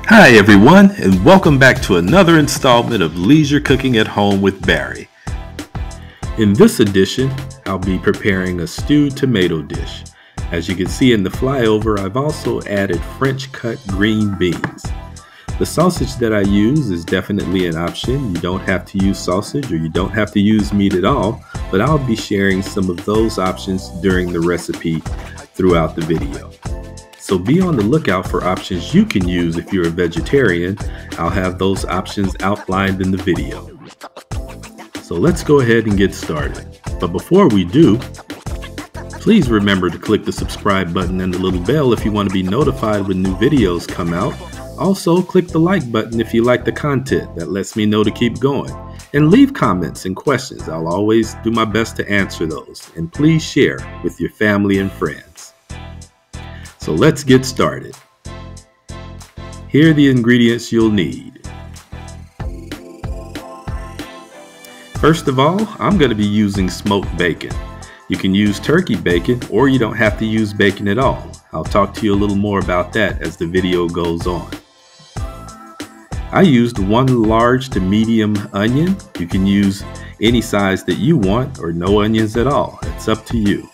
Hi everyone, and welcome back to another installment of Leisure Cooking at Home with Barry. In this edition, I'll be preparing a stewed tomato dish. As you can see in the flyover, I've also added French cut green beans. The sausage that I use is definitely an option. You don't have to use sausage or you don't have to use meat at all, but I'll be sharing some of those options during the recipe throughout the video. So be on the lookout for options you can use if you're a vegetarian. I'll have those options outlined in the video. So let's go ahead and get started. But before we do, please remember to click the subscribe button and the little bell if you want to be notified when new videos come out. Also, click the like button if you like the content. That lets me know to keep going. And leave comments and questions. I'll always do my best to answer those. And please share with your family and friends. So let's get started. Here are the ingredients you'll need. First of all, I'm going to be using smoked bacon. You can use turkey bacon or you don't have to use bacon at all. I'll talk to you a little more about that as the video goes on. I used one large to medium onion. You can use any size that you want or no onions at all. It's up to you.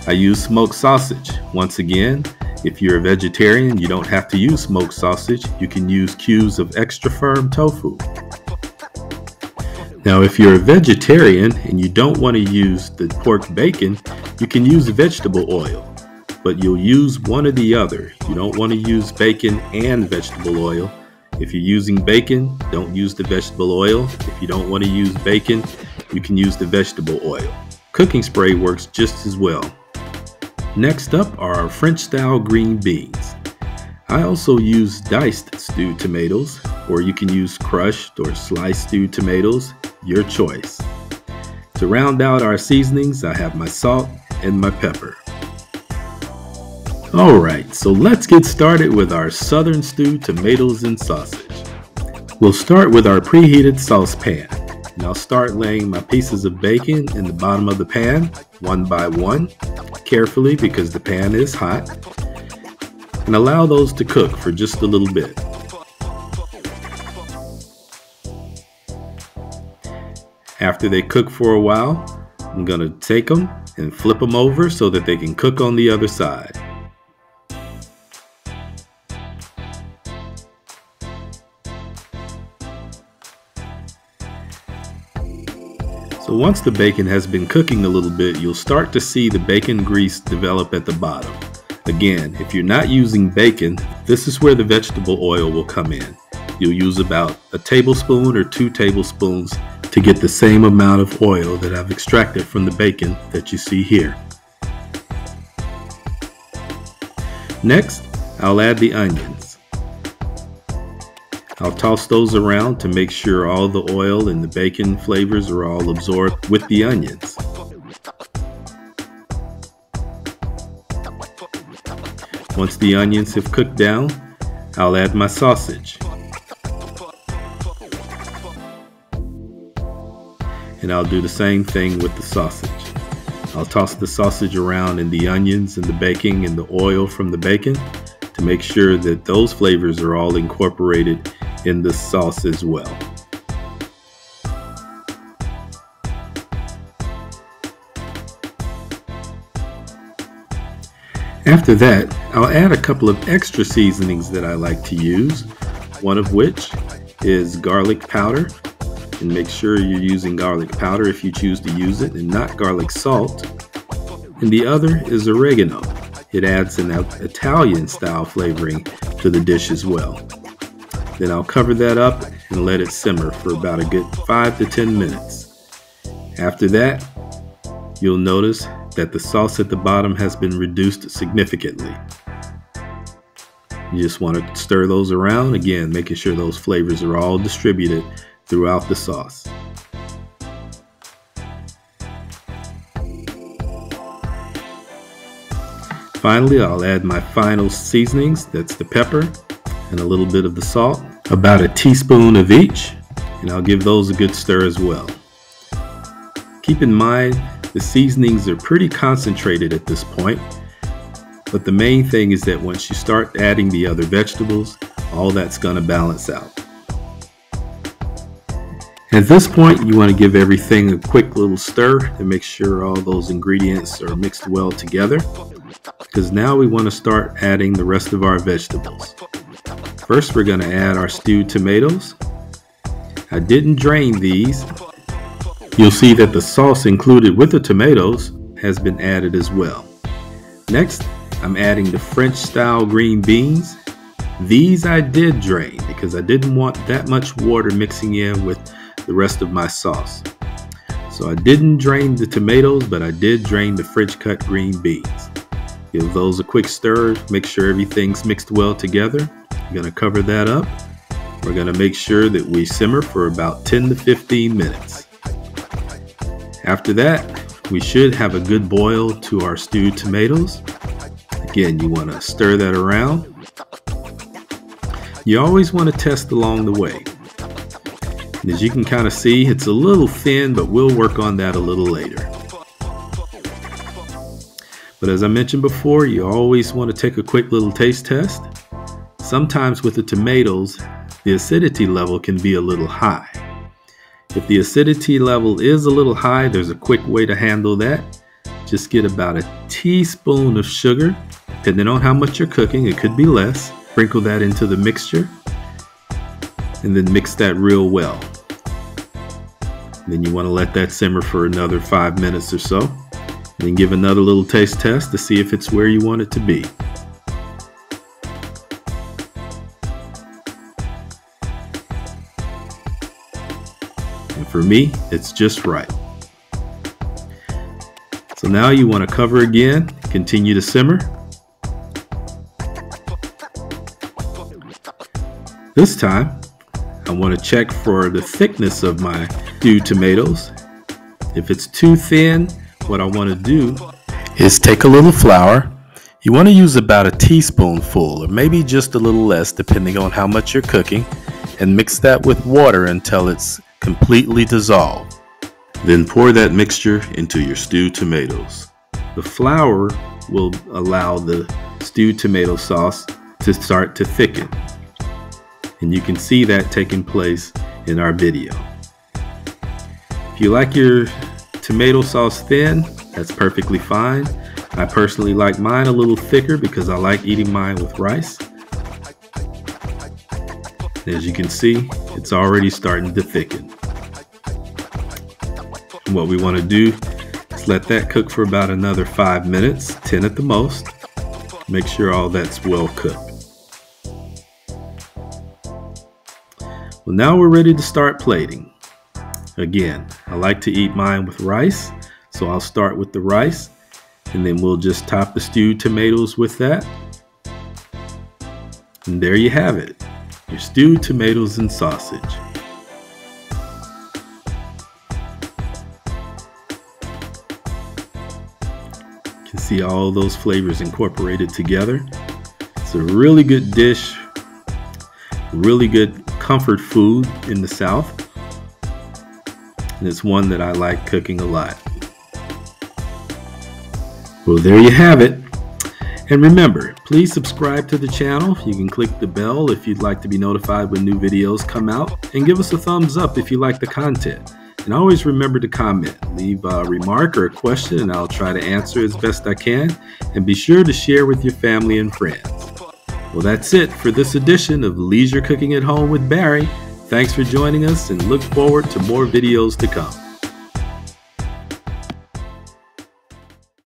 I use smoked sausage. Once again, if you're a vegetarian, you don't have to use smoked sausage. You can use cubes of extra firm tofu. Now, if you're a vegetarian and you don't want to use the pork bacon, you can use vegetable oil, but you'll use one or the other. You don't want to use bacon and vegetable oil. If you're using bacon, don't use the vegetable oil. If you don't want to use bacon, you can use the vegetable oil. Cooking spray works just as well. Next up are our French-style green beans. I also use diced stewed tomatoes, or you can use crushed or sliced stewed tomatoes, your choice. To round out our seasonings, I have my salt and my pepper. Alright, so let's get started with our southern stewed tomatoes and sausage. We'll start with our preheated saucepan. And I'll start laying my pieces of bacon in the bottom of the pan, one by one, carefully because the pan is hot, and allow those to cook for just a little bit. After they cook for a while, I'm going to take them and flip them over so that they can cook on the other side. So once the bacon has been cooking a little bit, you'll start to see the bacon grease develop at the bottom. Again, if you're not using bacon, this is where the vegetable oil will come in. You'll use about a tablespoon or 2 tablespoons to get the same amount of oil that I've extracted from the bacon that you see here. Next, I'll add the onions. I'll toss those around to make sure all the oil and the bacon flavors are all absorbed with the onions. Once the onions have cooked down, I'll add my sausage. And I'll do the same thing with the sausage. I'll toss the sausage around in the onions and the bacon and the oil from the bacon to make sure that those flavors are all incorporated in the sauce as well. After that, I'll add a couple of extra seasonings that I like to use, one of which is garlic powder. And make sure you're using garlic powder if you choose to use it and not garlic salt. And the other is oregano. It adds an Italian style flavoring to the dish as well. Then I'll cover that up and let it simmer for about a good 5 to 10 minutes. After that, you'll notice that the sauce at the bottom has been reduced significantly. You just want to stir those around, again, making sure those flavors are all distributed throughout the sauce. Finally, I'll add my final seasonings. That's the pepper and a little bit of the salt, about a teaspoon of each, and I'll give those a good stir as well. Keep in mind, the seasonings are pretty concentrated at this point, but the main thing is that once you start adding the other vegetables, all that's going to balance out. At this point, you want to give everything a quick little stir to make sure all those ingredients are mixed well together, because now we want to start adding the rest of our vegetables. First, we're going to add our stewed tomatoes. I didn't drain these. You'll see that the sauce included with the tomatoes has been added as well. Next, I'm adding the French style green beans. These I did drain because I didn't want that much water mixing in with the rest of my sauce. So I didn't drain the tomatoes, but I did drain the French cut green beans. Give those a quick stir, make sure everything's mixed well together. I'm going to cover that up. We're going to make sure that we simmer for about 10 to 15 minutes. After that, we should have a good boil to our stewed tomatoes. Again, you want to stir that around. You always want to test along the way. And as you can kind of see, it's a little thin, but we'll work on that a little later. But as I mentioned before, you always want to take a quick little taste test. Sometimes with the tomatoes, the acidity level can be a little high. If the acidity level is a little high, there's a quick way to handle that. Just get about a teaspoon of sugar, depending on how much you're cooking, it could be less. Sprinkle that into the mixture, and then mix that real well. Then you want to let that simmer for another 5 minutes or so, and then give another little taste test to see if it's where you want it to be. And for me, it's just right. So now you want to cover again, continue to simmer. This time, I want to check for the thickness of my stewed tomatoes. If it's too thin, what I want to do is take a little flour. You want to use about a teaspoonful, or maybe just a little less depending on how much you're cooking, and mix that with water until it's completely dissolved. Then pour that mixture into your stewed tomatoes. The flour will allow the stewed tomato sauce to start to thicken. And you can see that taking place in our video. If you like your tomato sauce thin, that's perfectly fine. I personally like mine a little thicker because I like eating mine with rice. As you can see, it's already starting to thicken. And what we want to do is let that cook for about another 5 minutes, 10 at the most. Make sure all that's well cooked. Well, now we're ready to start plating. Again, I like to eat mine with rice, so I'll start with the rice, and then we'll just top the stewed tomatoes with that. And there you have it, your stewed tomatoes and sausage. You can see all those flavors incorporated together. It's a really good dish, really good comfort food in the South, and it's one that I like cooking a lot. Well, there you have it. And remember, please subscribe to the channel. You can click the bell if you'd like to be notified when new videos come out, and give us a thumbs up if you like the content. And always remember to comment, leave a remark or a question, and I'll try to answer as best I can. And be sure to share with your family and friends. Well, that's it for this edition of Leisure Cooking at Home with Barry. Thanks for joining us, and look forward to more videos to come.